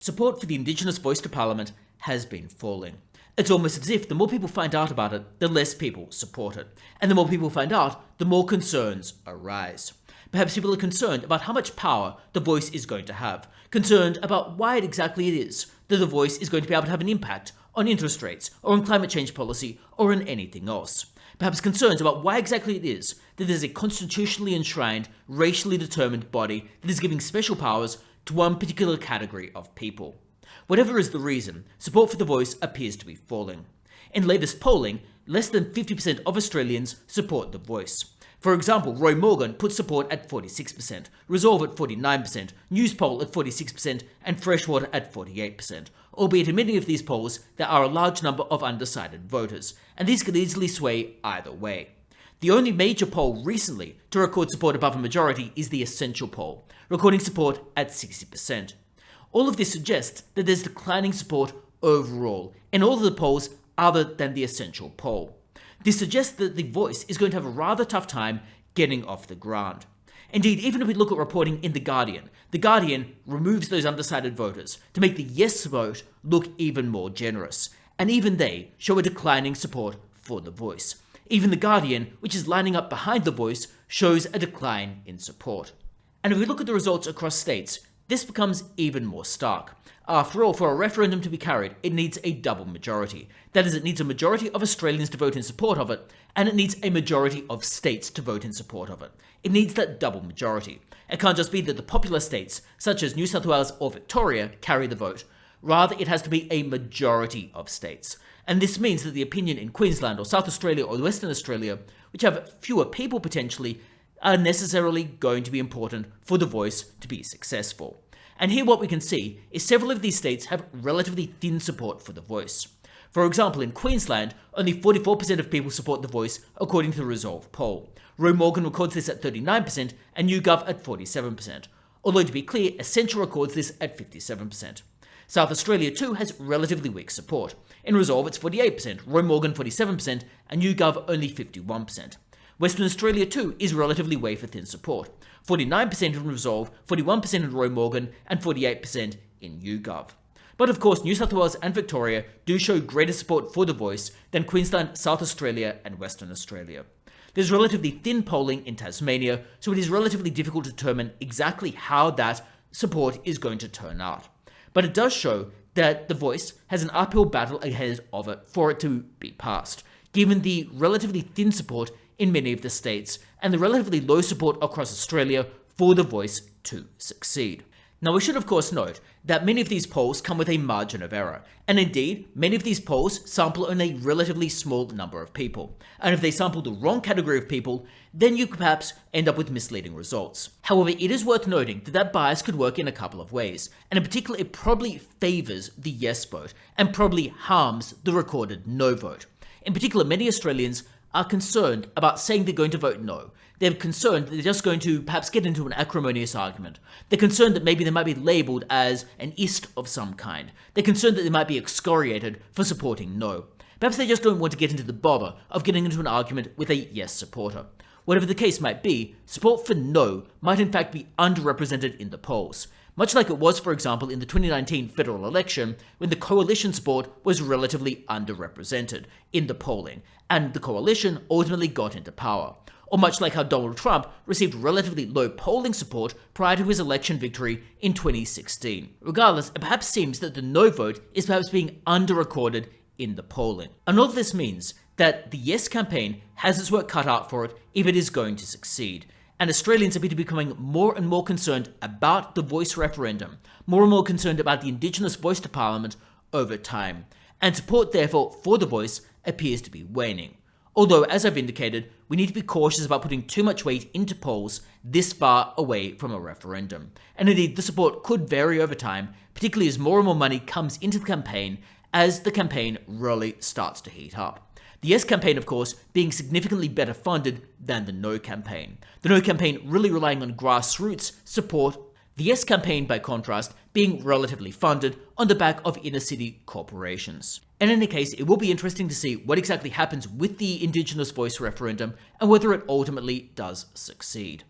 Support for the Indigenous Voice to Parliament has been falling. It's almost as if the more people find out about it, the less people support it. And the more people find out, the more concerns arise. Perhaps people are concerned about how much power the Voice is going to have, concerned about why exactly it is that the Voice is going to be able to have an impact on interest rates, or on climate change policy, or on anything else. Perhaps concerns about why exactly it is that there's a constitutionally enshrined, racially determined body that is giving special powers to one particular category of people. Whatever is the reason, support for the Voice appears to be falling. In latest polling, less than 50% of Australians support the Voice. For example, Roy Morgan put support at 46%, Resolve at 49%, Newspoll at 46%, and Freshwater at 48%. Albeit in many of these polls, there are a large number of undecided voters, and these could easily sway either way. The only major poll recently to record support above a majority is the Essential poll, recording support at 60%. All of this suggests that there's declining support overall in all of the polls other than the Essential poll. This suggests that the Voice is going to have a rather tough time getting off the ground. Indeed, even if we look at reporting in The Guardian removes those undecided voters to make the yes vote look even more generous, and even they show a declining support for the Voice. Even The Guardian, which is lining up behind the Voice, shows a decline in support. And if we look at the results across states, this becomes even more stark. After all, for a referendum to be carried, it needs a double majority. That is, it needs a majority of Australians to vote in support of it, and it needs a majority of states to vote in support of it. It needs that double majority. It can't just be that the popular states, such as New South Wales or Victoria, carry the vote. Rather, it has to be a majority of states. And this means that the opinion in Queensland or South Australia or Western Australia, which have fewer people potentially, are necessarily going to be important for the Voice to be successful. And here what we can see is several of these states have relatively thin support for the Voice. For example, in Queensland, only 44% of people support the Voice according to the Resolve poll. Roy Morgan records this at 39% and YouGov at 47%. Although to be clear, Essential records this at 57%. South Australia too has relatively weak support. In Resolve it's 48%, Roy Morgan 47%, and YouGov only 51%. Western Australia too is relatively wafer thin support. 49% in Resolve, 41% in Roy Morgan, and 48% in YouGov. But of course, New South Wales and Victoria do show greater support for the Voice than Queensland, South Australia, and Western Australia. There's relatively thin polling in Tasmania, so it is relatively difficult to determine exactly how that support is going to turn out. But it does show that the Voice has an uphill battle ahead of it for it to be passed, given the relatively thin support in many of the states, and the relatively low support across Australia for the Voice to succeed. Now we should of course note that many of these polls come with a margin of error, and indeed, many of these polls sample only a relatively small number of people, and if they sample the wrong category of people, then you could perhaps end up with misleading results. However, it is worth noting that that bias could work in a couple of ways, and in particular it probably favours the yes vote, and probably harms the recorded no vote. In particular, many Australians are concerned about saying they're going to vote no. They're concerned that they're just going to perhaps get into an acrimonious argument. They're concerned that maybe they might be labelled as an ist of some kind. They're concerned that they might be excoriated for supporting no. Perhaps they just don't want to get into the bother of getting into an argument with a yes supporter. Whatever the case might be, support for no might in fact be underrepresented in the polls. Much like it was, for example, in the 2019 federal election, when the coalition support was relatively underrepresented in the polling, and the coalition ultimately got into power. Or much like how Donald Trump received relatively low polling support prior to his election victory in 2016. Regardless, it perhaps seems that the no vote is perhaps being underrecorded in the polling. And all of this means that the Yes campaign has its work cut out for it if it is going to succeed. And Australians appear to be becoming more and more concerned about the Voice referendum, more and more concerned about the Indigenous Voice to Parliament over time. And support, therefore, for the Voice appears to be waning. Although, as I've indicated, we need to be cautious about putting too much weight into polls this far away from a referendum. And indeed, the support could vary over time, particularly as more and more money comes into the campaign as the campaign really starts to heat up. The Yes campaign, of course, being significantly better funded than the No campaign. The No campaign really relying on grassroots support. The Yes campaign, by contrast, being relatively funded on the back of inner city corporations. In any case, it will be interesting to see what exactly happens with the Indigenous Voice referendum and whether it ultimately does succeed.